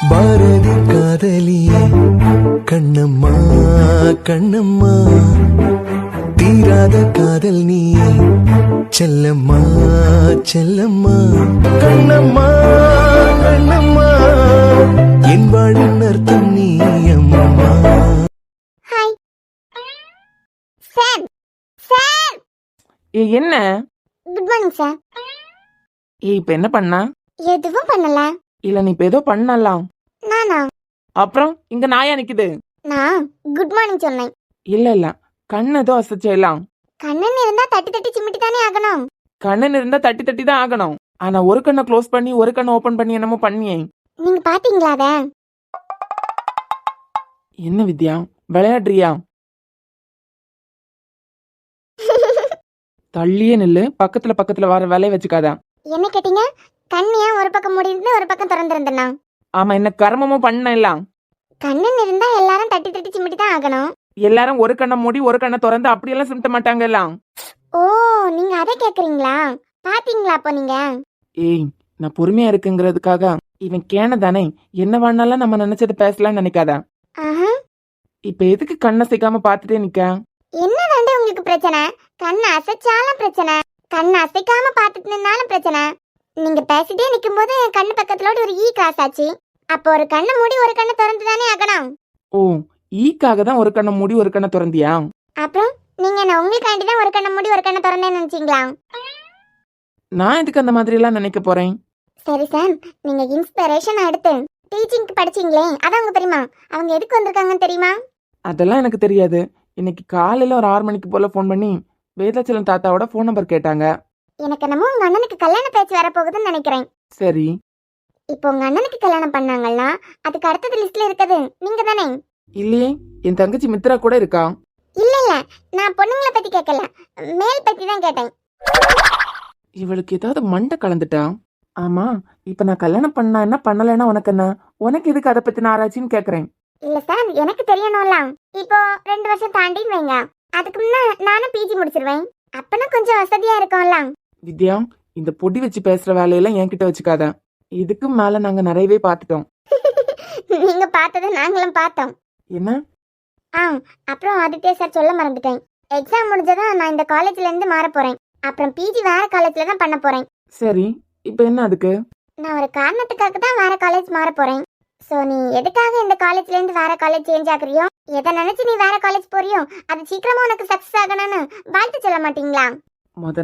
பாரதி காதலியே கண்ணம்மா கண்ணம்மா, தீராத காதல் நீயே செல்லம்மா செல்லம்மா, கண்ணம்மா கண்ணம்மா, என் வாழின் அர்த்தம் நீ அம்மா. Hi sir. சார் என்ன? Good morning sir. இப்ப என்ன பண்ணா? எதுவும் பண்ணல. இல்ல நீ இப்ப ஏதோ பண்ணலாம். நானா? அப்புறம் இங்க நாயா நிக்குது. நான் குட் மார்னிங் சொன்னேன். இல்ல கண்ணு ஏதோ அசைச்சலாம். கண்ணன் இருந்தா தட்டி தட்டி சிமிட்டி தானே ஆகணும். கண்ணன் இருந்தா தட்டி தட்டி தான் ஆகணும். ஆனா ஒரு கண்ணை க்ளோஸ் பண்ணி ஒரு கண்ணை ஓபன் பண்ணி என்னமோ பண்ணியே. நீங்க பாத்தீங்களா அத? என்ன வித்யா விளையாடுறியா? தள்ளியே நில்லு, பக்கத்துல வர வேலையை வச்சுக்காதா. என்ன கேட்டீங்க? கண்ணு ஏன் ஒரு பக்கம் மூடி இருந்து ஒரு பக்கம் திறந்திருந்தனா? ஆமா, என்ன கர்மமும் பண்ண எல்லாம். கண்ணன் இருந்தா எல்லாரும் தட்டி தட்டி சிமிட்டி தான் ஆகணும். எல்லாரும் ஒரு கண்ணை மூடி ஒரு கண்ணை திறந்து அப்படியெல்லாம் சிமிட்ட மாட்டாங்க எல்லாம். ஓ, நீங்க அதை கேக்குறீங்களா? பாத்தீங்களா அப்போ நீங்க? ஏய், நான் பொறுமையா இருக்குங்கிறதுக்காக இவன் கேன தானே, என்ன வேணாலும் நம்ம நினைச்சது பேசலாம்னு நினைக்காதா. இப்ப எதுக்கு கண்ணை அசைக்காம பாத்துட்டே நிக்க? என்ன தாண்டி உங்களுக்கு பிரச்சனை? கண்ணை அசைச்சாலும் பிரச்சனை, கண்ணை அசைக்காம பாத்துட்டு நின்னாலும் பிரச்சனை. நீங்க பேசிட்டே நிக்கும் போது என் கண்ணு பக்கத்துல ஒரு ஈ கிராஸ் ஆச்சு. அப்போ ஒரு கண்ணை மூடி ஒரு கண்ணை திறந்து தானே ஆகணும். ஓ, ஈக்காக தான் ஒரு கண்ணை மூடி ஒரு கண்ணை திறந்தியா? அப்புறம் நீங்க என்ன உங்களுக்காண்டி தான் ஒரு கண்ணை மூடி ஒரு கண்ணை திறந்தேன்னு நினைச்சீங்களா? நான் எதுக்கு அந்த மாதிரி எல்லாம் நினைக்க போறேன்? சரி சார், நீங்க இன்ஸ்பிரேஷன் எடுத்து டீச்சிங்க்கு படிச்சீங்களே, அதான் உங்க பெரியமா அவங்க எதுக்கு வந்திருக்காங்கன்னு தெரியுமா? அதெல்லாம் எனக்கு தெரியாது. இன்னைக்கு காலையில ஒரு 6 மணிக்கு போல ஃபோன் பண்ணி வேதாச்சலம் தாத்தாவோட ஃபோன் நம்பர் கேட்டாங்க. எனக்கு என்னமோ உங்க அண்ணனுக்கு கல்யாண பேச்சு வரப்போகுதுன்னு நினைக்கிறேன். சரி, இப்போ உங்க அண்ணனுக்கு கல்யாணம் பண்ணாங்கன்னா அதுக்கு அடுத்தது லிஸ்ட்ல இருக்குது நீங்க தானே? இல்லையே, என் தங்கச்சி மித்ரா கூட இருக்கா. இல்ல நான் பொண்ணுங்களை பத்தி கேட்கல, மேல் பத்தி தான் கேட்டேன். இவளுக்கு ஏதாவது மண்டை கலந்துட்டா? ஆமா, இப்ப நான் கல்யாணம் பண்ணா என்ன பண்ணலன்னா உனக்கு என்ன? உனக்கு எதுக்கு அதை பத்தி ஆராய்ச்சின்னு கேக்குறேன். இல்ல சார், எனக்கு தெரியணும்ல. இப்போ 2 வருஷம் தாண்டி வைங்க, அதுக்கு முன்ன நானும் பிஜி முடிச்சிருவேன். அப்பனா கொஞ்சம் வசதியா இருக்கும்ல. வித்யா, இந்த பொடி வச்சு பேசுற வேலையெல்லாம் என்கிட்ட வச்சுக்காத. இதுக்கு மேல நாங்க நிறையவே பாத்துட்டோம். நீங்க பார்த்தது நாங்களும் பார்த்தோம். என்ன? அப்புறம் ஆதித்யா சார் சொல்ல மறந்துட்டேன். எக்ஸாம் முடிஞ்சதான் நான் இந்த காலேஜ்ல இருந்து மாற போறேன். அப்புறம் பிஜி வேற காலேஜ்ல தான் பண்ண போறேன். சரி, இப்ப என்ன அதுக்கு? நான் ஒரு காரணத்துக்காக தான் வேற காலேஜ் மாற போறேன். சோ நீ எதுக்காக இந்த காலேஜ்ல இருந்து வேற காலேஜ் சேஞ்ச் ஆகுறியோ, எதை நினைச்சு நீ வேற காலேஜ் போறியோ, அது சீக்கிரமா உனக்கு சக்சஸ் ஆகணும்னு வாழ்த்து சொல்ல மாட்டீங்களா?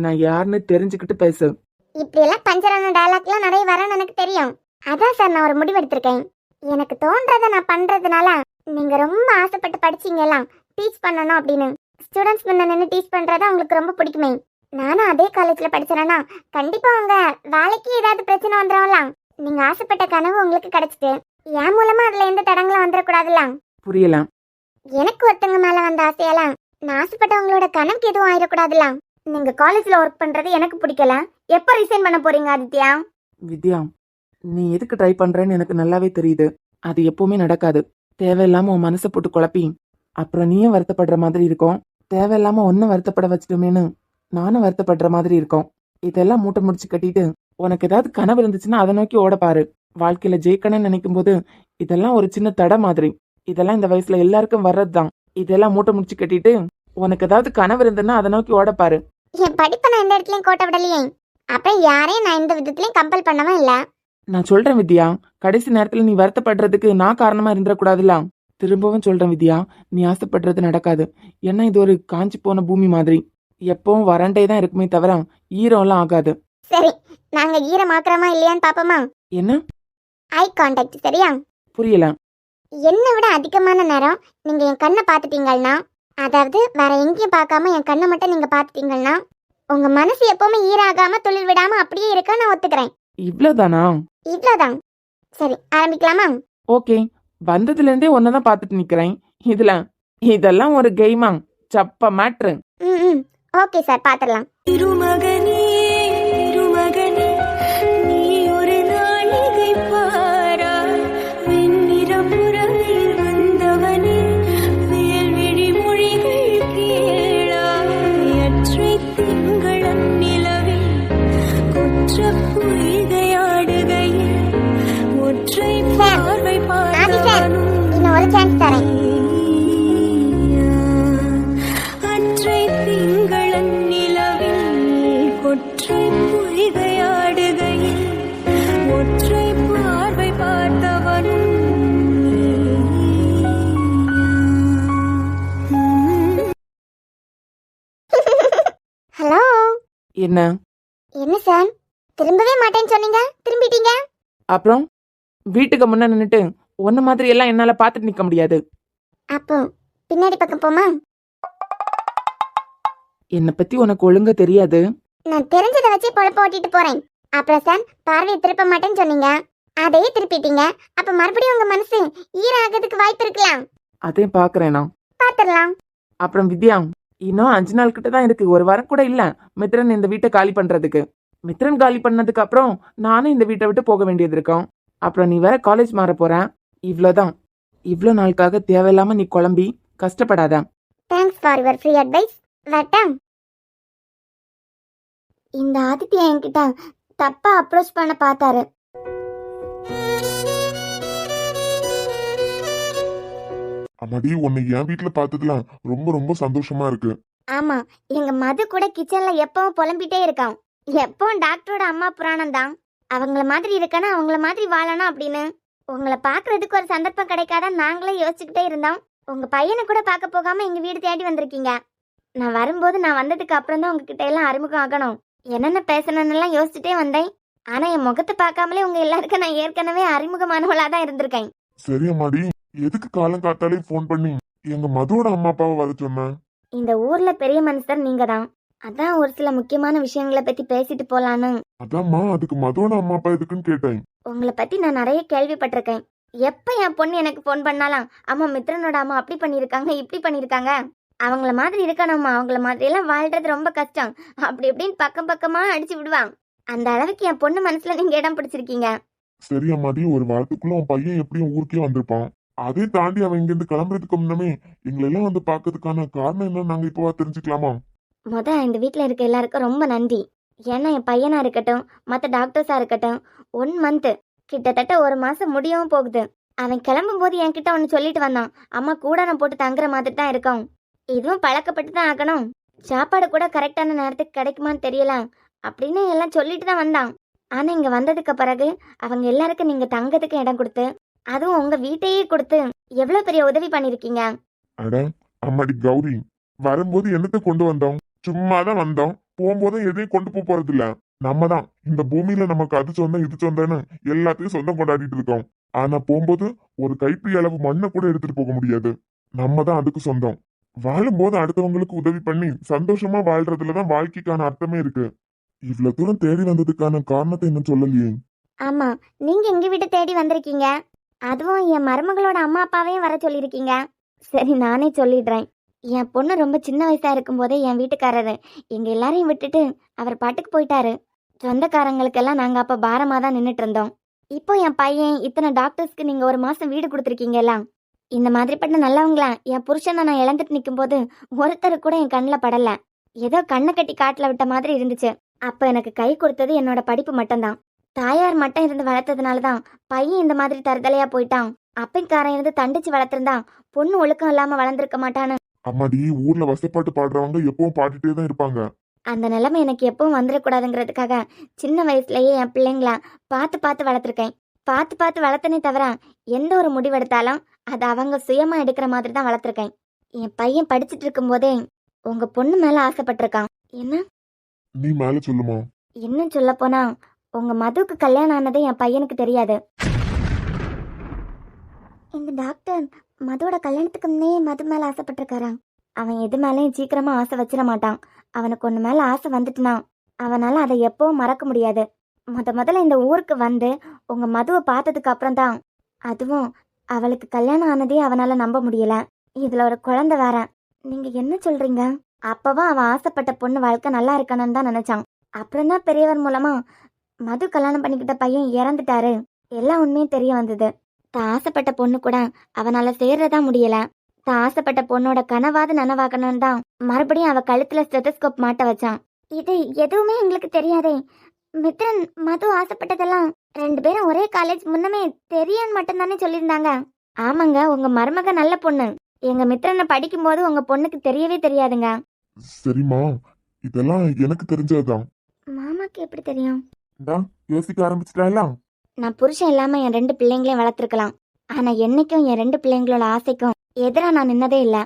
நான் யாருன்னு தெரிஞ்சுக்கிட்டு பேசு. இப்படி எல்லாம் பஞ்சரான டயலாக்லாம் நிறைய வரன்னு எனக்கு தெரியும். அதான் சார் நான் ஒரு முடிவு எடுத்திருக்கேன். எனக்கு தோன்றதை நான் பண்றதுனால நீங்க ரொம்ப ஆசைப்பட்டு படிச்சீங்கலாம் டீச் பண்ணணும் அப்படின்னு. ஸ்டூடெண்ட்ஸ் முன்ன நின்று டீச் பண்றதா உங்களுக்கு ரொம்ப பிடிக்குமே. நானும் அதே காலேஜ்ல படிச்சேன்னா கண்டிப்பா உங்க வேலைக்கு ஏதாவது பிரச்சனை வந்துடும்லாம். நீங்க ஆசைப்பட்ட கனவு உங்களுக்கு கிடைச்சிட்டு என் மூலமா அதுல எந்த தடங்களும் வந்துடக்கூடாதுலாம். புரியல. எனக்கு ஒருத்தங்க மேல வந்த ஆசையெல்லாம் நான் ஆசைப்பட்டவங்களோட கனவுக்கு எதுவும் ஆயிடக்கூடாதுலாம். நீங்க காலேஜ்ல ஒர்க் பண்றது எனக்கு பிடிக்கல. எப்ப ரிசைன் பண்ண போறீங்க ஆதித்யா? வித்யா, நீ எதுக்கு ட்ரை பண்றேன்னு எனக்கு நல்லாவே தெரியுது. அது எப்பவுமே நடக்காது. தேவையில்லாம உன் மனசை போட்டு குழப்பி அப்புறம் நீயும் வருத்தப்படுற மாதிரி இருக்கும். தேவையில்லாம ஒன்னும் வருத்தப்பட வச்சுட்டோமேனு நானும் வருத்தப்படுற மாதிரி இருக்கும். இதெல்லாம் மூட்டை முடிச்சு கட்டிட்டு உனக்கு ஏதாவது கனவு இருந்துச்சுன்னா அதை நோக்கி ஓட பாரு. வாழ்க்கையில ஜெயிக்கணும்னு நினைக்கும் போது இதெல்லாம் ஒரு சின்ன தடை மாதிரி. இதெல்லாம் இந்த வயசுல எல்லாருக்கும் வர்றதுதான். இதெல்லாம் மூட்டை முடிச்சு கட்டிட்டு உனக்கு ஏதாவது கனவு இருந்ததுன்னா அதை நோக்கி ஓட பாரு. என் படிப்பை நான் எந்த இடத்துலயும் கோட்டை விடலையே. அப்புறம் யாரையும் நான் எந்த விதத்திலயும் கம்பல் பண்ணவும் இல்ல. நான் சொல்றேன் வித்யா, கடைசி நேரத்துல நீ வருத்தப்படுறதுக்கு நான் காரணமா இருந்துடக்கூடாதுல. திரும்பவும் சொல்றேன் வித்யா, நீ ஆசைப்படுறது நடக்காது. ஏன்னா இது ஒரு காஞ்சி போன பூமி மாதிரி. எப்பவும் வறண்டே தான் இருக்குமே தவிர ஈரம் எல்லாம் ஆகாது. சரி, நாங்க ஈரமாக்குறோமா இல்லையான்னு பாப்போமா? என்ன? Eye contact. சரியா? புரியல. என்னை விட அதிகமான நேரம் நீங்க என் கண்ணை பாத்துட்டீங்கன்னா, அதாவது வேற எங்கேயும் பார்க்காம என் கண்ணை மட்டும் நீங்க பாத்துட்டீங்கன்னா, உங்க மனசு எப்பவுமே ஈராகாம துளிர் விடாம அப்படியே இருக்க நான் ஒத்துக்கிறேன். இவ்வளவுதானா? இவ்வளவுதான். சரி, ஆரம்பிக்கலாமா? ஓகே, வந்ததுல இருந்தே ஒன்னதான் பாத்துட்டு நிக்கிறேன். இதெல்லாம் ஒரு கேமா? சப்ப மேட்ரு. Okay sir, பாத்துடலாம். திருமகனே திருமகனே, நீ ஒரு நாளிகை பாராய். வெண்ணிறப்புறவில் வந்தவனே, வேல்விழி மொழிகள் கேளாய். அற்றை திங்களன் நிலவில் கொற்ற பொய்கையாடுகையில் ஒற்றை பார்வை என்ன? என்ன சார் திரும்பவே மாட்டேன்னு சொன்னீங்க, திரும்பிட்டீங்க. அப்புறம் வீட்டுக்கு முன்ன நின்னுட்டு உன்ன மாதிரி எல்லாம் என்னால பாத்துட்டு நிக்க முடியாது. அப்போ பின்னாடி பக்கம் போமா? என்னை பத்தி உனக்கு ஒழுங்கா தெரியாது. நான் தெரிஞ்சதை வச்சு பொழப்ப ஓட்டிட்டு போறேன். அப்புறம் சார் பார்வையை திருப்ப மாட்டேன்னு சொன்னீங்க, அதையே திருப்பிட்டீங்க. அப்ப மறுபடியும் உங்க மனசு ஈராகிறதுக்கு வாய்ப்பு இருக்கலாம். அதையும் பாக்குறேன் நான். பாத்துடலாம். அப்புறம் வித்யா, இன்னும் 5 நாள் கிட்ட தான் இருக்கு, ஒரு வாரம் கூட இல்ல மித்ரன் இந்த வீட்டை காலி பண்றதுக்கு. மித்ரன் காலி பண்ணதுக்கு அப்புறம் நானும் இந்த வீட்டை விட்டு போக வேண்டியது இருக்கும். அப்புறம் நீ வேற காலேஜ் மாற போற. இவ்வளவுதான். இவ்வளோ நாளுக்காக தேவையில்லாம நீ குழம்பி கஷ்டப்படாத. Thanks for your free advice. வட்டா. இந்த ஆதித்யா என்கிட்ட தப்பா அப்ரோச் பண்ண பார்த்தாரு. அம்மாடி, உன்னை என் வீட்டுல பார்த்ததுல ரொம்ப ரொம்ப சந்தோஷமா இருக்கு. ஆமா, எங்க மது கூட கிச்சன்ல எப்பவும் புலம்பிட்டே இருக்கான். எப்பவும் டாக்டரோட அம்மா புராணம் தான். அவங்கள மாதிரி இருக்கணும், அவங்கள மாதிரி வாழணும் அப்படின்னு. உங்களை பாக்குறதுக்கு ஒரு சந்தர்ப்பம் கிடைக்காதான் நாங்களே யோசிச்சுக்கிட்டே இருந்தோம். உங்க பையனை கூட பார்க்க போகாம எங்க வீடு தேடி வந்திருக்கீங்க. நான் வரும்போது நான் வந்ததுக்கு அப்புறம் தான் உங்ககிட்ட எல்லாம் அறிமுகம் ஆகணும், என்னென்ன பேசணும்னு எல்லாம் யோசிச்சுட்டே வந்தேன். ஆனா என் முகத்தை பார்க்காமலே உங்க எல்லாருக்கும் நான் ஏற்கனவே அறிமுகமானவளா தான் இருந்திருக்கேன். சரி அம்மாடி, எதுக்கு காலம் காத்தாலே ஃபோன் பண்ணி எங்க மதுவோட அம்மா அப்பாவை வர சொன்ன? இந்த ஊர்ல பெரிய மனுஷர் நீங்க தான். அதான் ஒரு சில முக்கியமான விஷயங்களை பத்தி பேசிட்டு போலான்னு. அதாம்மா, அதுக்கு மதுவோட அம்மா அப்பா எதுக்குன்னு கேட்டேன். உங்களை பத்தி நான் நிறைய கேள்விப்பட்டிருக்கேன். எப்ப என் பொண்ணு எனக்கு ஃபோன் பண்ணாலாம், அம்மா மித்ரனோட அம்மா அப்படி பண்ணிருக்காங்க, இப்படி பண்ணிருக்காங்க, அவங்கள மாதிரி இருக்கணும்மா, அவங்கள மாதிரி எல்லாம் வாழ்றது ரொம்ப கஷ்டம், அப்படி இப்படின்னு பக்கம் பக்கமா அடிச்சு விடுவாங்க. அந்த அளவுக்கு என் பொண்ணு மனசுல நீங்க இடம் பிடிச்சிருக்கீங்க. சரி அம்மாடி, ஒரு வாரத்துக்குள்ள உன் பையன் எப்படியும் ஊருக்கே வந்திருப்பான். அதை தாண்டி அவன் இங்கிருந்து கிளம்புறதுக்கு முன்னமே எங்களெல்லாம் வந்து பார்க்கறதுக்கான காரணம் என்ன நாங்க இப்போவா தெரிஞ்சுக்கலாமா? இந்த வீட்டில் இருக்க எல்லாருக்கும் ரொம்ப நன்றி. ஏன்னா என் பையனா இருக்கட்டும், மற்ற டாக்டர்ஸா இருக்கட்டும், 1 மந்த் கிட்டத்தட்ட 1 மாசம் முடியவும் போகுது. அவன் கிளம்பும் போது என்கிட்ட ஒன்று சொல்லிட்டு வந்தான், அம்மா கூடாரம் போட்டு தங்குற மாதிரி தான் இருக்கும், இதுவும் பழக்கப்பட்டு தான் ஆகணும், சாப்பாடு கூட கரெக்டான நேரத்துக்கு கிடைக்குமான்னு தெரியல அப்படின்னு எல்லாம் சொல்லிட்டு தான் வந்தான். ஆனா இங்க வந்ததுக்கு பிறகு அவங்க எல்லாருக்கும் நீங்க தங்கறதுக்கு இடம் கொடுத்து, அதுவும் உங்க வீட்டையே கொடுத்து எவ்வளவு பெரிய உதவி பண்ணிருக்கீங்க. அட அம்மாடி கௌரி, வரும்போது என்னத்தை கொண்டு வந்தோம்? சும்மாதான் வந்தோம். போகும்போதும் எதையும் கொண்டு போக போறது இல்ல. நம்ம தான் இந்த பூமியில நமக்கு அது சொந்தம் இது சொந்தம்னு எல்லாத்தையும் சொந்தம் கொண்டாடிட்டு இருக்கோம். ஆனா போகும்போது ஒரு கைப்பிடி அளவு மண்ணை கூட எடுத்துட்டு போக முடியாது. நம்ம தான் அதுக்கு சொந்தம். வாழும்போது அடுத்தவங்களுக்கு உதவி பண்ணி சந்தோஷமா வாழ்றதுலதான் வாழ்க்கைக்கான அர்த்தமே இருக்கு. இவ்வளவு தூரம் தேடி வந்ததுக்கான காரணத்தை என்ன சொல்லலையே? ஆமா, நீங்க எங்க வீட்டை தேடி வந்திருக்கீங்க, அதுவும் என் மருமகளோட அம்மா அப்பாவையும் வர சொல்லியிருக்கீங்க. சரி, நானே சொல்லிடுறேன். என் பொண்ணு ரொம்ப சின்ன வயசா இருக்கும் போதே என் வீட்டுக்காரரு எங்க எல்லாரையும் விட்டுட்டு அவர் பாட்டுக்கு போயிட்டாரு. சொந்தக்காரங்களுக்கெல்லாம் நாங்க அப்ப பாரமா தான் நின்றுட்டு இருந்தோம். இப்போ என் பையன் இத்தனை டாக்டர்ஸ்க்கு நீங்க 1 மாசம் வீடு கொடுத்துருக்கீங்களா? இந்த மாதிரிப்பட்ட நல்லவங்களா என் புருஷனை நான் இழந்துட்டு நிற்கும் போது ஒருத்தர் கூட என் கண்ணில் படல. ஏதோ கண்ணை கட்டி காட்டில் விட்ட மாதிரி இருந்துச்சு. அப்ப எனக்கு கை கொடுத்தது என்னோட படிப்பு மட்டும்தான். தாயார் மட்டும் இருந்து வளர்த்ததுனாலதான் பையன் இந்த மாதிரி தருதலையா போயிட்டான். அப்பைக்காரன் இருந்து தண்டிச்சு வளர்த்திருந்தான் பொண்ணு ஒழுக்கம் இல்லாம வளர்ந்துருக்க மாட்டான்னு. அம்மாடி, ஊர்ல வசப்பாட்டு பாடுறவங்க எப்பவும் பாடிட்டே தான் இருப்பாங்க. அந்த நிலைமை எனக்கு எப்பவும் வந்துடக்கூடாதுங்கிறதுக்காக சின்ன வயசுலயே என் பிள்ளைங்கள பார்த்து பார்த்து வளர்த்துருக்கேன். பார்த்து பார்த்து வளர்த்தனே தவிர எந்த ஒரு முடிவெடுத்தாலும் அது அவங்க சுயமா எடுக்கிற மாதிரி தான் வளர்த்துருக்கேன். என் பையன் படிச்சுட்டு இருக்கும் போதே உங்க பொண்ணு மேல ஆசைப்பட்டிருக்கான். என்ன நீ மேல சொல்லுமா? இன்னும் சொல்ல போனா உங்க மதுவுக்கு கல்யாணம் ஆனதே என் பையனுக்கு தெரியாது. இந்த டாக்டர் மதுவோட கல்யாணத்துக்கு முன்னே மது மேல ஆசைப்பட்டிருக்காராம். அவன் எது மேலேயும் சீக்கிரமா ஆசை வச்சிட மாட்டான். அவனுக்கு ஒன்று மேல ஆசை வந்துட்டுனா அவனால அதை எப்பவும் மறக்க முடியாது. முதல்ல இந்த ஊருக்கு வந்து உங்க மதுவை பார்த்ததுக்கு அப்புறம் தான், அதுவும் அவளுக்கு கல்யாணம் ஆனதே அவனால நம்ப முடியல. இதுல ஒரு குழந்தை வேற. நீங்க என்ன சொல்றீங்க? அப்பவும் அவன் ஆசைப்பட்ட பொண்ணு வாழ்க்கை நல்லா இருக்கணும்னு தான் நினைச்சான். அப்புறம் தான் பெரியவர் மூலமா மது கல்யாணம் பண்ணிக்கிட்ட பையன் இறந்துட்டாரு. எல்லா உண்மையும் தெரிய வந்தது. தான் ஆசைப்பட்ட பொண்ணு கூட அவனால சேர்றதா முடியல. தான் ஆசைப்பட்ட பொண்ணோட கனவாது நனவாகணும்னு தான் மறுபடியும் அவ கழுத்துல ஸ்டெத்தஸ்கோப் மாட்ட வச்சான். இது எதுவுமே எங்களுக்கு தெரியாதே. மித்ரன் மது ஆசைப்பட்டதெல்லாம் 2 பேரும் ஒரே காலேஜ் முன்னமே தெரியான்னு மட்டும்தானே சொல்லியிருந்தாங்க. ஆமாங்க, உங்க மருமக நல்ல பொண்ணு. எங்க மித்ரனை படிக்கும் போது உங்க பொண்ணுக்கு தெரியவே தெரியாதுங்க. சரிம்மா, இதெல்லாம் எனக்கு தெரிஞ்சதுதான். மாமாக்கு எப்படி தெரியும்? யோசிக்க ஆரம்பிச்சிட்டாங்களா? நான் புருஷன் இல்லாம என் 2 பிள்ளைங்களையும் வளர்த்துருக்கலாம். ஆனா என்னைக்கும் என் 2 பிள்ளைங்களோட ஆசைக்கும் எதிரா நான் நின்னதே இல்ல.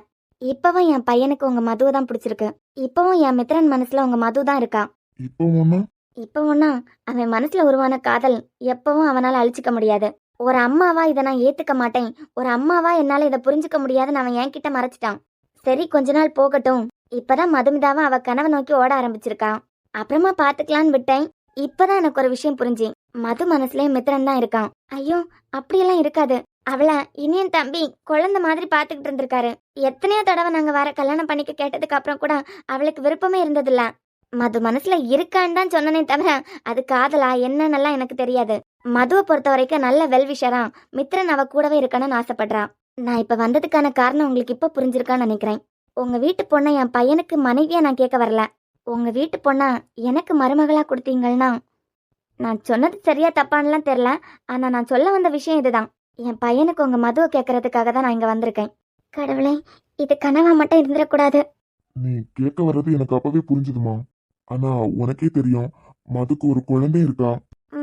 இப்பவும் என் பையனுக்கு உங்க மதுவை தான் பிடிச்சிருக்கு. இப்பவும் என் மித்ரன் மனசுல உங்க மது தான் இருக்கா. இப்போ ஒண்ணு இப்போ ஒன்னா அவன் மனசுல உருவான காதல் எப்பவும் அவனால அழிச்சிக்க முடியாது. ஒரு அம்மாவா இதை நான் ஏத்துக்க மாட்டேன், ஒரு அம்மாவா என்னால இதை புரிஞ்சுக்க முடியாதுன்னு அவன் என்கிட்ட மறைச்சிட்டான். சரி கொஞ்ச நாள் போகட்டும். இப்பதான் மதுமிதாவை அவ கனவை நோக்கி ஓட ஆரம்பிச்சிருக்கான். அப்புறமா பாத்துக்கலான்னு விட்டேன். இப்பதான் எனக்கு ஒரு விஷயம் புரிஞ்சு, மது மனசுலயே மித்திரன் தான் இருக்கான். ஐயோ அப்படியெல்லாம் இருக்காது. அவளை இனியன் தம்பி குழந்தை மாதிரி பாத்துக்கிட்டு இருந்திருக்காரு. எத்தனையோ தடவை நாங்க வேற கல்யாணம் பண்ணிக்க கேட்டதுக்கு அப்புறம் கூட அவளுக்கு விருப்பமே இருந்ததில்ல. மது மனசுல இருக்கான்னு தான் சொன்னனே தவிர அது காதலா என்னன்னெல்லாம் எனக்கு தெரியாது. மதுவை பொறுத்த வரைக்கும் நல்ல வெல்விஷரா, மித்திரன் அவ கூடவே இருக்கணும்னு ஆசைப்படுறா. நான் இப்ப வந்ததுக்கான காரணம் உங்களுக்கு இப்ப புரிஞ்சிருக்கான்னு நினைக்கிறேன். உங்க வீட்டு பொண்ணை என் பையனுக்கு மனைவியா நான் கேட்க வரல. உங்க வீட்டு பொண்ணா எனக்கு மருமகளா கொடுத்தீங்கன்னா, நான் சொன்னது சரியா தப்பான்லாம் தெரியல, ஆனா நான் சொல்ல வந்த விஷயம் இதுதான். என் பையனுக்கு உங்க மதுவை கேட்கறதுக்காக தான் நான் இங்க வந்திருக்கேன். கடவுளே, இது கனவா மட்டும் இருந்துடக்கூடாது. நீ கேட்க வர்றது எனக்கு அப்பவே புரிஞ்சுதுமா. ஆனா உனக்கே தெரியும் மதுக்கு ஒரு குழந்தை இருக்கா.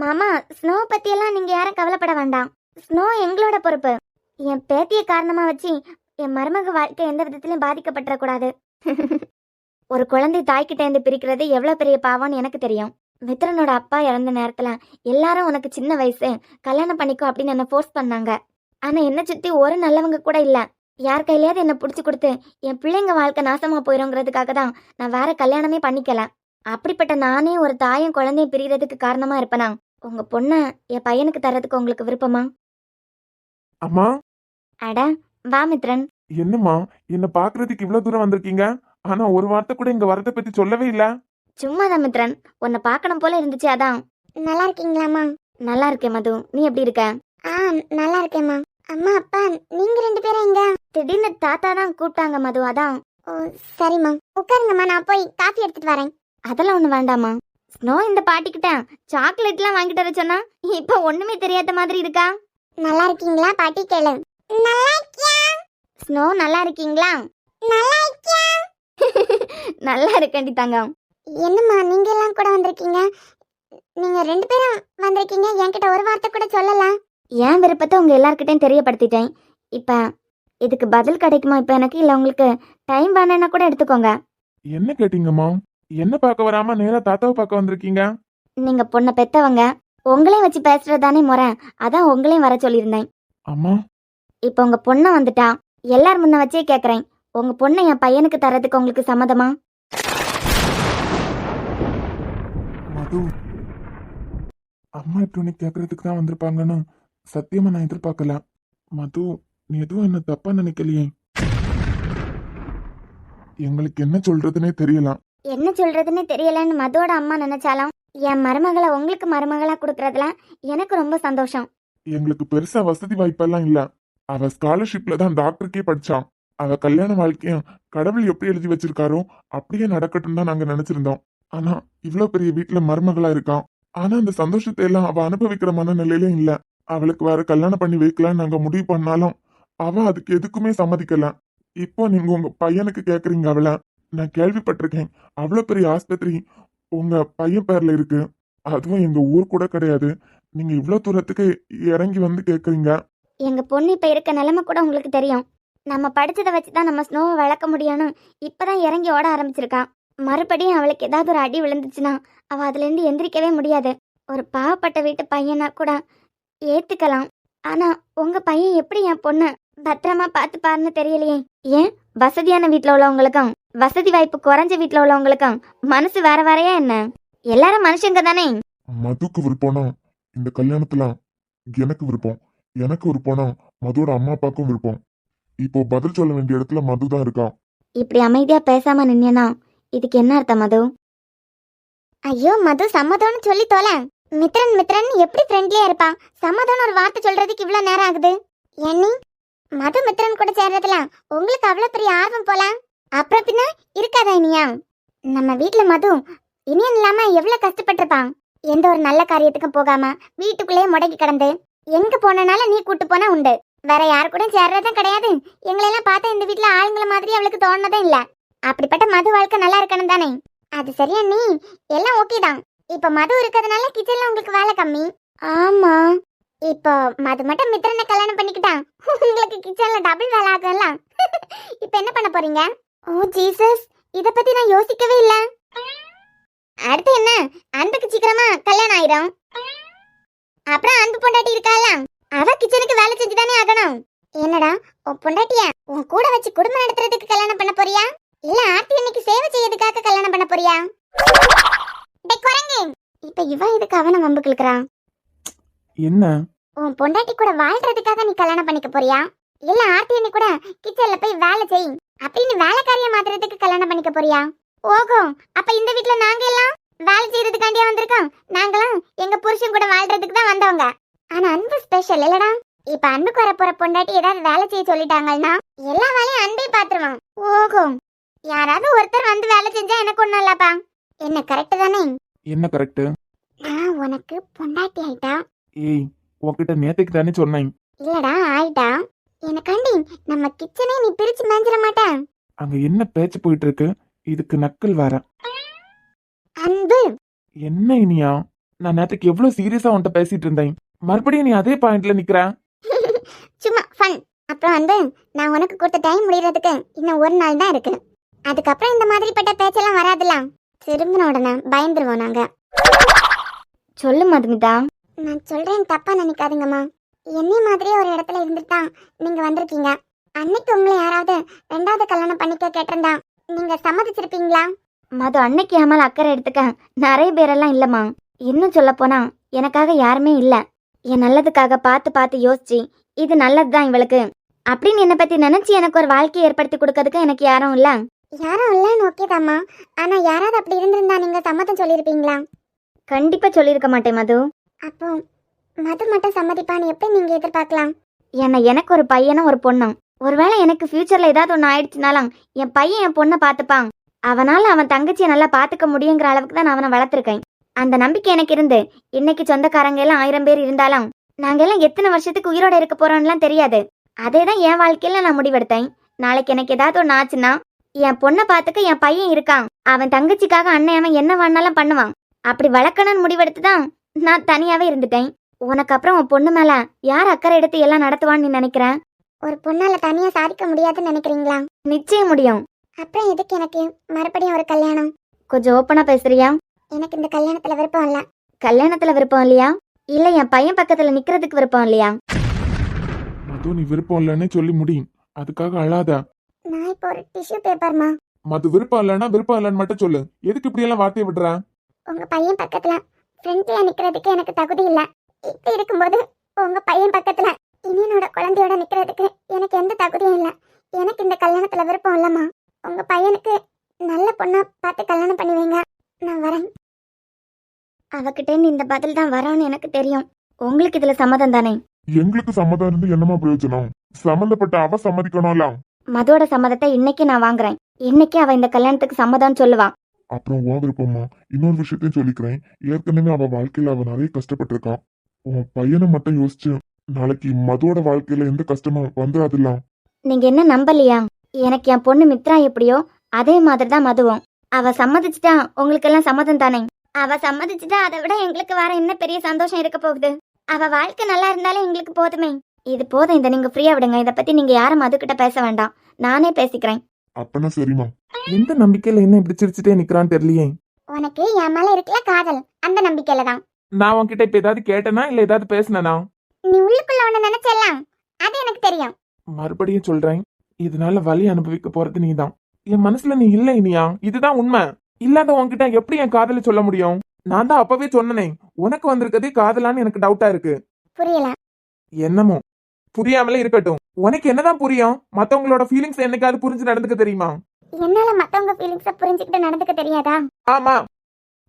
மாமா, ஸ்னோ பத்தியெல்லாம் நீங்க யாரும் கவலைப்பட வேண்டாம். ஸ்னோ எங்களோட பொறுப்பு. என் பேத்திய காரணமா வச்சு என் மருமக வாழ்க்கை எந்த விதத்திலும் பாதிக்கப்பட்டுறக்கூடாது. ஒரு குழந்தை தாய்கிட்ட இருந்து பிரிக்கிறது எவ்வளவு பெரிய பாவம்னு எனக்கு தெரியும். மித்ரனோட அப்பா இறந்த நேரத்துல எல்லாரும் உனக்கு சின்ன வயசு, கல்யாணம் பண்ணிக்கோ அப்படின்னு என்ன ஃபோர்ஸ் பண்ணாங்க. ஆனா என்ன சுத்தி ஒரு நல்லவங்க கூட இல்ல. யார் கையிலயாவது என்ன புடிச்சு கொடுத்து என் பிள்ளைங்க வாழ்க்கை நாசமா போயிருங்கிறதுக்காக தான் நான் வேற கல்யாணமே பண்ணிக்கல. அப்படிப்பட்ட நானே ஒரு தாயும் குழந்தையும் பிரியறதுக்கு காரணமா இருப்பனா? உங்க பொண்ண என் பையனுக்கு தரதுக்கு உங்களுக்கு விருப்பமா? அம்மா, அட வா மித்ரன். என்னம்மா என்ன பாக்குறதுக்கு இவ்வளவு தூரம் வந்திருக்கீங்க? ஆனா ஒரு வார்த்தை கூட இங்க வரதை பத்தி சொல்லவே இல்ல. சும்மாதான் மித்ரன், உன்னை பார்க்கணும் போல இருந்துச்சு அதான். நல்லா இருக்கீங்களாம்மா? நல்லா இருக்கேன் மது, நீ எப்படி இருக்க? நல்லா இருக்கேம்மா. அம்மா அப்பா நீங்க ரெண்டு பேரும் எங்க? திடீர்னு தாத்தா தான் கூப்பிட்டாங்க மது, அதான். ஓ சரிம்மா, உட்காருங்கம்மா, நான் போய் காஃபி எடுத்துட்டு வரேன். அதெல்லாம் ஒண்ணு வேண்டாமா. ஸ்னோ இந்த பாட்டிக்கிட்ட சாக்லேட்லாம் வாங்கிட்டு வர சொன்னா இப்ப ஒண்ணுமே தெரியாத மாதிரி இருக்கா. நல்லா இருக்கீங்களா பாட்டி? கேளு. நல்லா இருக்கியா? ஸ்னோ நல்லா இருக்கீங்களா? நல்லா இருக்கியா? நல்லா இருக்கேன்டி தங்கம். என்னம்மா நீங்க எல்லாம் கூட வந்திருக்கீங்க? நீங்க ரெண்டு பேரும் வந்திருக்கீங்க, என்கிட்ட ஒரு வார்த்தை கூட சொல்லல. என் விருப்பத்தை உங்க எல்லார்கிட்டையும் தெரியப்படுத்திட்டேன். இப்ப இதுக்கு பதில் கிடைக்குமா இப்ப எனக்கு? இல்ல உங்களுக்கு டைம் வேணும்னா கூட எடுத்துக்கோங்க. என்ன கேட்டீங்கம்மா? என்ன பார்க்க வராம நேரா தாத்தாவை பார்க்க வந்திருக்கீங்க? நீங்க பொண்ணை பெத்தவங்க, உங்களையும் வச்சு பேசுறதானே முறை, அதான் உங்களையும் வர சொல்லியிருந்தேன். அம்மா, இப்ப உங்க பொண்ணை வந்துட்டா எல்லார் முன்ன வச்சே கேக்குறேன், உங்க பொண்ணை என் பையனுக்கு தரதுக்கு உங்களுக்கு சம்மதமா? மது, அம்மா இப்படி உன்னை கேட்கறதுக்கு தான் வந்திருப்பாங்கன்னு சத்தியமா நான் எதிர்பார்க்கல. மது, நீ எதுவும் என்ன தப்பா நினைக்கலையே? எங்களுக்கு என்ன சொல்றதுன்னே தெரியலாம். என்ன சொல்றதுன்னு தெரியலன்னு மதுவோட அம்மா நினைச்சாலும் என் மருமகளை உங்களுக்கு மருமகளா கொடுக்கறதுல எனக்கு ரொம்ப சந்தோஷம். எங்களுக்கு பெருசா வசதி வாய்ப்பெல்லாம் இல்ல. அவ ஸ்காலர்ஷிப்ல தான் டாக்டருக்கே படிச்சான். அவ கல்யாண வாழ்க்கையும் கடவுள் எப்படி எழுதி வச்சிருக்காரோ அப்படியே நடக்கட்டும் தான் நாங்க நினைச்சிருந்தோம். ஆனா இவ்வளவு பெரிய வீட்டுல மருமகளா இருக்கான். ஆனா அந்த சந்தோஷத்தை எல்லாம் அவ அனுபவிக்கிற மனநிலையிலும் இல்ல. அவளுக்கு வேற கல்யாணம் பண்ணி வைக்கலான்னு நாங்க முடிவு பண்ணாலும் அவ அதுக்கு எதுக்குமே சம்மதிக்கல. இப்போ நீங்க உங்க பையனுக்கு கேக்குறீங்க அவளை. நான் கேள்விப்பட்டிருக்கேன், அவ்வளவு பெரிய ஆஸ்பத்திரி உங்க பையன் பேர்ல இருக்கு, அதுவும் எங்க ஊர் கூட கிடையாது. நீங்க இவ்வளவு தூரத்துக்கு இறங்கி வந்து கேக்குறீங்க. எங்க பொண்ணு இப்ப இருக்க நிலைமை கூட உங்களுக்கு தெரியும். நம்ம படிச்சதை வச்சுதான் நம்ம ஸ்னோவை வளர்க்க முடியும்னு இப்பதான் இறங்கி ஓட ஆரம்பிச்சிருக்கா. மறுபடியும் அவளுக்கு ஏதாவது ஒரு அடி விழுந்துச்சுன்னா அவ அதுல இருந்து எந்திரிக்கவே முடியாது. ஒரு பாவப்பட்ட வீட்டு பையனா கூட ஏத்துக்கலாம், ஆனா உங்க பையன் எப்படி என் பொண்ணு பத்திரமா பார்த்து பாருன்னு தெரியலையே. ஏன் வசதியான வீட்டுல உள்ளவங்களுக்கும் வசதி வாய்ப்பு குறைஞ்ச வீட்டுல உள்ளவங்களுக்கும் மனசு வேற வேறையா என்ன? எல்லாரும் மனுஷங்க தானே. மதுக்கு விருப்பம்னா இந்த கல்யாணத்துல எனக்கு விருப்பம், எனக்கு விருப்பம்னா மதுவோட அம்மா அப்பாவுக்கும் விருப்பம். இப்போ பதில் சொல்ல வேண்டிய இடத்துல மது தான் இருக்கான். இப்படி அமைதியா பேசாம நின்னா இதுக்கு என்ன அர்த்தம் மது? ஐயோ மது, சம்மதம்னு சொல்லி தோல. மித்ரன் மித்ரன் எப்படி ஃப்ரெண்ட்லியா இருப்பான், சம்மதம்னு ஒரு வார்த்தை சொல்றதுக்கு இவ்வளவு நேரம் ஆகுது. என்னி மது மித்ரன் கூட சேர்றதுல உங்களுக்கு அவ்வளவு பெரிய ஆர்வம் போல, அப்புறம் பின்ன இருக்காதா இனியா? நம்ம வீட்டுல மது இனியன் இல்லாம எவ்வளவு கஷ்டப்பட்டிருப்பான். எந்த ஒரு நல்ல காரியத்துக்கும் போகாம வீட்டுக்குள்ளேயே முடங்கி கிடந்து எங்க போனாலும் நீ கூட்டு போனா உண்டு, வேற யாரு கூட சேர்றதும் கிடையாது. எங்களெல்லாம் பார்த்தா இந்த வீட்டுல ஆளுங்கள மாதிரி அவளுக்கு தோணுனதும் இல்ல. அப்படிப்பட்ட மது வாழ்க்கை நல்லா இருக்கணும் தானே? அது சரியா நீ எல்லாம் ஓகே தான். இப்ப மது இருக்கிறதுனால கிச்சன்ல உங்களுக்கு வேலை கம்மி. ஆமா, இப்போ மது மட்டும் மித்ரனை கல்யாணம் பண்ணிக்கிட்டா உங்களுக்கு கிச்சன்ல டபுள் வேலை ஆகும்ல. இப்ப என்ன பண்ண போறீங்க? ஓ ஜீசஸ், இத பத்தி நான் யோசிக்கவே இல்ல. அடுத்து என்ன, அன்புக்கு சீக்கிரமா கல்யாணம் ஆயிடும். அப்புறம் அன்பு பொண்டாட்டி இருக்கால, அவ கிச்சனுக்கு வேலை செஞ்சுதானே ஆகணும். என்னடா உன் பொண்டாட்டிய உன் கூட வச்சு குடும்பம் நடத்துறதுக்கு கல்யாணம் பண்ண போறியா, இல்ல ஆர்த்தி அன்னைக்கு சேவை செய்யறதுக்காக கல்யாணம் பண்ண போறியா? டேய் குரங்கு, இப்ப இவ இதுக்கு அவன வம்புக்கு இழுக்கறான். என்ன உன் பொண்டாட்டி கூட வாழ்றதுக்காக நீ கல்யாணம் பண்ணிக்க போறியா, இல்ல ஆர்த்தி அண்ணி கூட கிச்சன்ல போய் வேலை செய் அப்படின்னு வேலைக்காரிய மாத்துறதுக்கு கல்யாணம் பண்ணிக்க போறியா? ஓகோ, அப்ப இந்த வீட்ல நாங்க எல்லாம் வேலை செய்யறதுக்காண்டியா வந்திருக்கோம். நாங்களாம் எங்க புருஷன் கூட வாழ்றதுக்கு தான் வந்தவங்க. ஆனா அன்பு ஸ்பெஷல் இல்லடா. இப்ப அன்புக்கு வர போற பொண்டாட்டி ஏதாவது வேலை செய்ய சொல்லிட்டாங்கன்னா எல்லா வேலையும் அன்பே பாத்துருவான். ஓகோ, யாராவது ஒருத்தர் வந்து வேலை செஞ்சா எனக்கு ஒண்ணும் இல்லப்பா. என்ன கரெக்ட் தானே? என்ன கரெக்ட்? நான் உனக்கு பொண்டாட்டி ஆயிட்டா. ஏய், உன்கிட்ட நேத்துக்கு தானே சொன்னேன். இல்லடா ஆயிட்டா. எனக்காண்டி நம்ம கிச்சனே நீ பிரிச்சு மேஞ்சிட மாட்டேன். அங்க என்ன பேச்சு போயிட்டு இருக்கு? இதுக்கு நக்கல் வேற. அன்பு, என்ன இனியா, நான் நேத்துக்கு எவ்வளவு சீரியஸா உன்கிட்ட பேசிட்டு இருந்தேன், மறுபடியும் நீ அதே பாயிண்ட்ல நிக்கிற. சும்மா ஃபன். அப்புறம் வந்து நான் உனக்கு கொடுத்த டைம் முடியறதுக்கு இன்னும் ஒரு நாள் தான் இருக்கு. அதுக்கப்புறம் இந்த மாதிரிப்பட்ட பேச்செல்லாம் வராதுல. திரும்பின உடனே பயந்துருவோம் நாங்க. சொல்லு மதுமிதா. நான் சொல்றேன் தப்பா நினைக்காதீங்கம்மா. என்னை மாதிரியே ஒரு இடத்துல இருந்துட்டா நீங்க வந்திருக்கீங்க. அன்னைக்கு உங்களை யாராவது ரெண்டாவது கல்யாணம் பண்ணிக்க கேட்டிருந்தா நீங்க சம்மதிச்சிருப்பீங்களா? மது, அன்னைக்கு ஏமால் அக்கறை எடுத்துக்க நிறைய பேரெல்லாம் இல்லம்மா. இன்னும் சொல்ல போனா எனக்காக யாருமே இல்ல. என் நல்லதுக்காக பார்த்து பார்த்து யோசிச்சு இது நல்லதுதான் இவளுக்கு அப்படின்னு என்னை பத்தி நினைச்சு எனக்கு ஒரு வாழ்க்கையை ஏற்படுத்தி கொடுக்கறதுக்கு எனக்கு யாரும் இல்ல. யாரும் இல்லன்னு ஓகேதாம்மா. ஆனா யாராவது அப்படி இருந்திருந்தா நீங்க சம்மதம் சொல்லியிருப்பீங்களா? கண்டிப்பா சொல்லியிருக்க மாட்டேன் மது. அப்போ மது மட்டும் சம்மதிப்பான்னு எப்படி நீங்க எதிர்பார்க்கலாம்? எனக்கு ஒரு பையனும் ஒரு பொண்ணும். ஒருவேளை எனக்கு ஃபியூச்சர்ல ஏதாவது ஒன்று ஆயிடுச்சுனாலும் என் பையன் என் பொண்ணை பார்த்துப்பான். அவனால அவன் தங்கச்சியை நல்லா பார்த்துக்க முடியுங்கிற அளவுக்கு தான் நான் அவனை வளர்த்துருக்கேன். அந்த நம்பிக்கை எனக்கு இருந்து இன்னைக்கு சொந்தக்காரங்க எல்லாம் 1000 பேர் இருந்தாலும் நாங்க எல்லாம் எத்தனை வருஷத்துக்கு உயிரோட இருக்க போறோம்லாம் தெரியாது. அதே தான் என் வாழ்க்கையில நான் முடிவெடுத்தேன். நாளைக்கு எனக்கு ஏதாவது ஒன்று ஆச்சுன்னா என் பொண்ணை பார்த்துக்க என் பையன் இருக்கான். அவன் தங்கச்சிக்காக அண்ணன் அவன் என்ன வேணாலும் பண்ணுவான். அப்படி வளர்க்கணும்னு முடிவெடுத்து தான் நான் தனியாவே இருந்துட்டேன். உனக்கு அப்புறம் உன் பொண்ணு மேல யார் அக்கறை எடுத்து எல்லாம் நடத்துவான்னு நீ நினைக்கிறேன்? ஒரு பொண்ணால தனியா சாதிக்க முடியாதுன்னு நினைக்கிறீங்களா? நிச்சயம் முடியும். அப்புறம் எதுக்கு எனக்கு மறுபடியும் ஒரு கல்யாணம்? கொஞ்சம் ஓப்பனா பேசுறியா? எனக்கு இந்த கல்யாணத்துல விருப்பம் இல்ல. கல்யாணத்துல விருப்பம் இல்லையா, இல்ல என் பையன் பக்கத்துல நிக்கிறதுக்கு விருப்பம் இல்லையா? மது, நீ விருப்பம் இல்லைன்னு சொல்லி முடியும், அதுக்காக அழாத. நான் இப்போ ஒரு டிஷ்யூ பேப்பர்மா. மது, விருப்பம் இல்லைன்னா விருப்பம் இல்லைன்னு மட்டும் சொல்லு. எதுக்கு இப்படி எல்லாம் வார்த்தையை விடுற? உங்க பையன் பக்கத்துல ஃப்ரெண்ட்லியா நிக்கிறதுக்கு எனக்கு தகுதி இல்ல. இப்படி இருக்கும்போது உங்க பையன் பக்கத்துல இனியனோட குழந்தையோட நிக்கிறதுக்கு எனக்கு எந்த தகுதியும் இல்ல. எனக்கு இந்த கல்யாணத்துல விருப்பம் இல்லம்மா. உங்க பையனுக்கு நல்ல பொண்ணா பார்த்து கல்யாணம் பண்ணி வைங்க. நான் வரேன். அவகிட்ட இந்த பதில் தான் வரோன்னு எனக்கு தெரியும். உங்களுக்கு இதுல சம்மதம் தானே? எங்களுக்கு சம்மதம் இருந்து என்னமா பிரயோஜனம்? சம்மந்தப்பட்ட அவ சம்மதிக்கணும்ல. மதுவோட சம்மதத்தை இன்னைக்கு நான் வாங்குறேன். இன்னைக்கு அவ இந்த கல்யாணத்துக்கு சம்மதம் சொல்லுவா. அப்புறம் உன் விருப்பமா? இன்னொரு விஷயத்தையும் சொல்லிக்கிறேன். ஏற்கனவே அவ வாழ்க்கையில அவ நிறைய கஷ்டப்பட்டிருக்கான். உன் பையனை மட்டும் யோசிச்சு நாளைக்கு மதுவோட வாழ்க்கையில எந்த கஷ்டமும் வந்துடாதுல்ல. நீங்க என்ன நம்பலையா? எனக்கு என் பொண்ணு மித்ரா எப்படியோ அதே மாதிரி தான் மதுவும். அவ சம்மதிச்சுட்டா உங்களுக்கு எல்லாம் சம்மதம் தானே? அவ சம்மதிச்சுட்டா அதை விட எங்களுக்கு வேற என்ன பெரிய சந்தோஷம் இருக்க போகுது? அவ வாழ்க்கை நல்லா இருந்தாலே எங்களுக்கு போதுமே. இது போதும். இதை நீங்க ஃப்ரீயா விடுங்க. இதை பத்தி நீங்க யாரும் மதுக்கிட்ட பேச வேண்டாம். நானே பேசிக்கிறேன். அப்பனா சரிமா. எந்த நம்பிக்கையில என்ன இப்படி சிரிச்சுட்டே நிக்கிறான்னு தெரியலையே. உனக்கு என் மேல இருக்கல காதல், அந்த நம்பிக்கையில தான். நான் உன்கிட்ட இப்ப ஏதாவது கேட்டனா இல்ல ஏதாவது பேசினா? நீ உள்ளுக்குள்ள ஒண்ணு நினைச்சலாம், அது எனக்கு தெரியும். மறுபடியும் சொல்றேன், இதனால வலி அனுபவிக்க போறது நீதான். என் மனசுல நீ இல்ல இனியா, இதுதான் உண்மை. இல்லாத உன்கிட்ட எப்படி என் காதலை சொல்ல முடியும்? நான் தான் அப்பவே சொன்னனே, உனக்கு வந்திருக்கதே காதலான்னு எனக்கு டவுட்டா இருக்கு. புரியல. என்னமோ புரியாமலே இருக்கட்டும். உனக்கு என்னதான் புரியும்? மத்தவங்களோட ஃபீலிங்ஸ் என்னைக்காவது புரிஞ்சு நடந்துக்க தெரியுமா? என்னால மத்தவங்க ஃபீலிங்ஸ புரிஞ்சுக்கிட்டு நடந்துக்க தெரியாதா? ஆமா,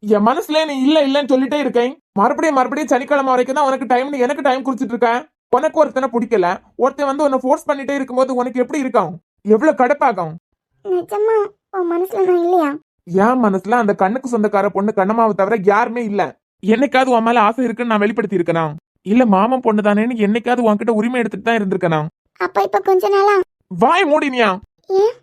என் மனசுல நீ இல்ல இல்லன்னு சொல்லிட்டே இருக்கேன். மறுபடியும் சனிக்கிழமை வரைக்கும் தான் உனக்கு டைம்னு எனக்கு டைம் குடிச்சிட்டு இருக்கேன். உனக்கு ஒருத்தனை பிடிக்கல, ஒருத்தன் வந்து உன்னை ஃபோர்ஸ் பண்ணிட்டே இருக்கும்போது உனக்கு எப்படி இருக்கும்? எவ்வளவு கடுப்பாகும்? நிஜமா உன் மனசுல நான் இல்லையா? என் மனசுல அந்த கண்ணுக்கு சொந்தக்கார பொண்ணு கண்ணம்மாவை தவிர யாருமே இல்ல. என்னைக்காவது உன் மேல ஆசை இருக்குன்னு நான் வெளிப்படுத்தி இருக்கனா? இல்ல மாமன் பொண்ணு தானேன்னு என்னைக்காவது உன்கிட்ட உரிமை எடுத்துட்டு தான் இருந்திருக்கனா? அப்ப இப்ப கொஞ்ச நாளா வாய் மூடினியா? ஏன்?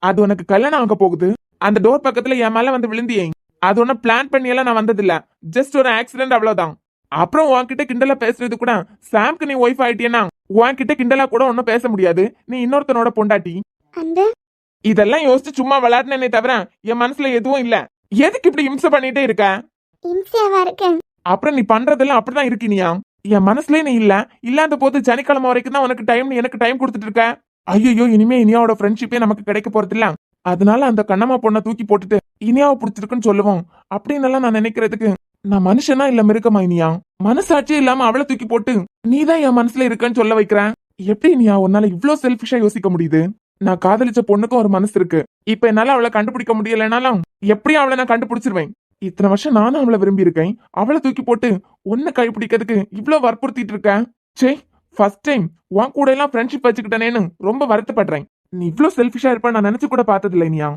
அது உனக்கு கல்யாணம் ஆக போகுது. அந்த டோர் பக்கத்துல என் மேல வந்து விழுந்தியே. அது ஒன்னும் பிளான் பண்ணியெல்லாம் நான் வந்ததில்ல. ஜஸ்ட் ஒரு ஆக்சிடென்ட், அவ்வளவுதான். அப்புறம் உன்கிட்ட கிண்டலா பேசுறது கூட, சாம்க்கு நீ ஒய்ஃப் ஆயிட்டியனா உன்கிட்ட கிண்டலா கூட ஒன்னும் பேச முடியாது. நீ இன்னொருத்தனோட பொண்டாட்டி. அன்பு, இதெல்லாம் யோசிச்சு சும்மா விளையாடுனே தவிர என் மனசுல எதுவும் இல்ல. எதுக்கு இப்படி இம்சை பண்ணிட்டே இருக்க? இம்சையாவா இருக்கு? அப்புறம் நீ பண்றதெல்லாம் அப்படிதான் இருக்கினியா? என் மனசுலயே நீ இல்லாத போது சனிக்கிழமை வரைக்கும் தான் உனக்கு டைம், எனக்கு டைம் கொடுத்துட்டு இருக்க. ஐயோ, இனிமே இனியாவோட ஃப்ரெண்ட்ஷிப்பே நமக்கு கிடைக்க போறது இல்ல. அதனால அந்த கண்ணம்மா பொண்ணை தூக்கி போட்டுட்டு இனியாவை பிடிச்சிருக்குன்னு சொல்லுவோம் அப்படின்னு எல்லாம் நான் நினைக்கிறதுக்கு நான் மனுஷனா இல்ல மிருகமா? இனியா மனசாட்சியே இல்லாம அவளை தூக்கி போட்டு நீதான் என் மனசுல இருக்கன்னு சொல்ல வைக்கிறேன். எப்படி இனியா உன்னால இவ்ளோ செல்ஃபிஷா யோசிக்க முடியுது? நான் காதலிச்ச பொண்ணுக்கும் ஒரு மனசு இருக்கு. இப்ப என்னால அவளை கண்டுபிடிக்க முடியலனாலும் எப்படியும் அவளை நான் கண்டுபிடிச்சிருவேன். இத்தனை வருஷம் நானும் அவளை விரும்பி இருக்கேன். அவளை தூக்கி போட்டு ஒன்னு கைப்பிடிக்கிறதுக்கு இவ்ளோ வற்புறுத்திட்டு இருக்கேன். சே, ஃபர்ஸ்ட் டைம் உன் கூட எல்லாம் ஃப்ரெண்ட்ஷிப் வச்சுக்கிட்டேனேன்னு ரொம்ப வருத்தப்படுறேன். நீ இவ்ளோ செல்ஃபிஷா இருப்ப நான் நினைச்சு கூட பார்த்தது இல்லை இனியா.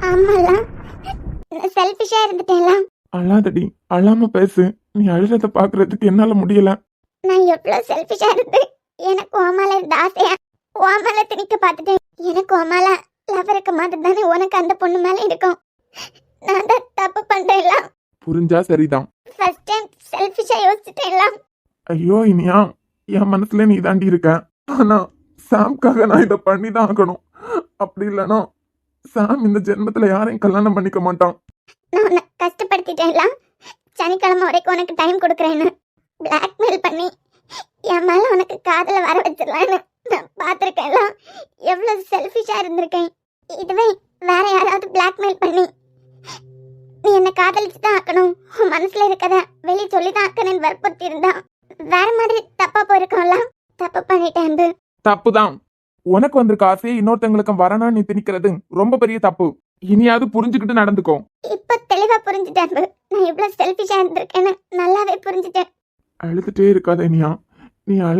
ஆமால, செல்ஃபிஷா இருந்துட்டேன்ல. அழாதடி, அழாம பேசு. நீ அழுறத பாக்குறதுக்கு என்னால முடியல. நான் எவ்வளவு செல்ஃபிஷா இருந்து எனக்கு உமால இருந்த ஆசையா உமால திணிக்க பார்த்துட்டேன். எனக்கு உமால லவ் இருக்க மாதிரி தானே உனக்கு அந்த பொண்ணு மேல இருக்கும். நான் தான் தப்பு பண்றேன்ல. புரிஞ்சா சரிதான். ஃபர்ஸ்ட் டைம் செல்ஃபிஷா யோசிச்சிட்டேன்ல. ஐயோ இனியா, என் மனசுல நீ தாண்டி இருக்க. ஆனா சாம்காக நான் இதை பண்ணிதான் ஆகணும். அப்படி இல்லைன்னா சாம் இந்த ஜென்மத்துல யாரையும் கல்யாணம் பண்ணிக்க மாட்டான். நான் உன்னை கஷ்டப்படுத்திட்டேன்ல. சனிக்கிழமை வரைக்கும் உனக்கு டைம் கொடுக்குறேன்னு பிளாக்மெயில் பண்ணி என் மேல உனக்கு காதல வர வச்சிடலான்னு நான் பார்த்துருக்கேன்ல. எவ்வளவு செல்ஃபிஷா இருந்திருக்கேன். இதுவே வேற யாராவது பிளாக்மெயில் பண்ணி நீ என்னை காதலிச்சு தான் ஆக்கணும், உன் மனசுல இருக்கத வெளியே சொல்லி தான் ஆக்கணும்னு வற்புறுத்தி இருந்தா வேற மாதிரி தப்பா போயிருக்கோம்ல. தப்பு பண்ணிட்டேன். தப்புதான். உனக்கு வந்திருக்க ஆசையை இன்னொருத்தங்களுக்கு வரணும் நீ திணிக்கிறது ரொம்ப பெரிய தப்பு. இனியாவது புரிஞ்சுக்கிட்டு நடந்துக்கோ. இப்ப தெளிவா புரிஞ்சுட்டேன். நான் இவ்வளவு செல்ஃபிஷா இருந்திருக்கேன்னு நல்லாவே புரிஞ்சுட்டேன். அழுதுட்டே இருக்காத இனியா. நீ அழ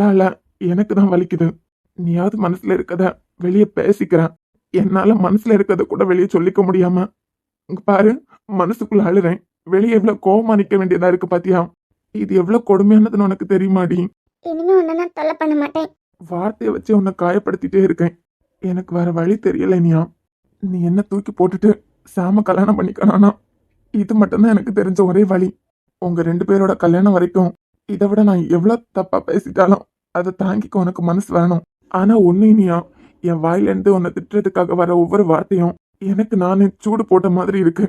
எனக்கு தான் வலிக்குது. நீயாவது மனசுல இருக்கத வெளியே பேசிக்கிறேன். என்னால மனசுல இருக்கத கூட வெளியே சொல்லிக்க முடியாம இங்க பாரு, மனசுக்குள்ள அழுறேன். வெளியே எவ்வளவு கோவமா நிக்க வேண்டியதா இருக்கு பாத்தியா? இது எவ்வளவு கொடுமையானதுன்னு உனக்கு தெரியுமாடி? இனிமே உன்னை நான் தொல்லை பண்ண மாட்டேன். வார்த்தையை வச்சு உன்னை காயப்படுத்திட்டே இருக்கேன். எனக்கு வேற வழி தெரியல இனியா. நீ என்ன தூக்கி போட்டுட்டு சாம கல்யாணம் பண்ணிக்கணானா இது மட்டும்தான் எனக்கு தெரிஞ்ச ஒரே வழி. உங்க 2 பேரோட கல்யாணம் வரைக்கும் இதை விட நான் எவ்வளவு தப்பா பேசிட்டாலும் அதை தாங்கிக்க உனக்கு மனசு வேணும். ஆனா ஒண்ணு இனியா, என் வாயிலிருந்து உன்னை திட்டுறதுக்காக வர ஒவ்வொரு வார்த்தையும் எனக்கு நானே சூடு போட்ட மாதிரி இருக்கு.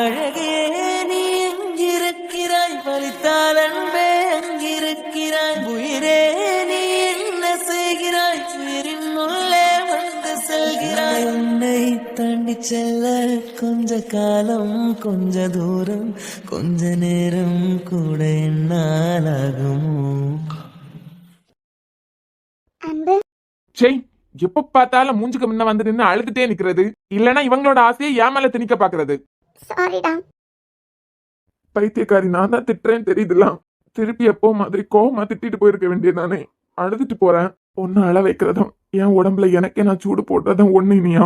அழகே நீ எங்கிருக்கிறாய், பலித்தால் அன்பே அங்கிருக்கிறாய், உயிரே நீ என்ன செய்கிறாய், உயிரின் உள்ளே வந்து செல்கிறாய். உன்னை தாண்டி செல்ல கொஞ்ச காலம், கொஞ்ச தூரம், கொஞ்ச நேரம் கூட என்னால் ஆகுமோ? அன்பு, சே, எப்ப பார்த்தாலும் மூஞ்சுக்கு முன்ன வந்து நின்று அழுதுட்டே நிக்கிறது, இல்லனா இவங்களோட ஆசையை ஏன் மேல திணிக்க பாக்குறது. சாரிடா. பைத்தியக்காரி, நான் தான் திட்டுறேன் தெரியுதுல. திருப்பி எப்போ மாதிரி கோவமா திட்டிட்டு போயிருக்க வேண்டியதானே. அழுதுட்டு போறேன். ஒன்னு அழ வைக்கிறதும் என் உடம்புல எனக்கே நான் சூடு போட்டதும் ஒண்ணு இனியா.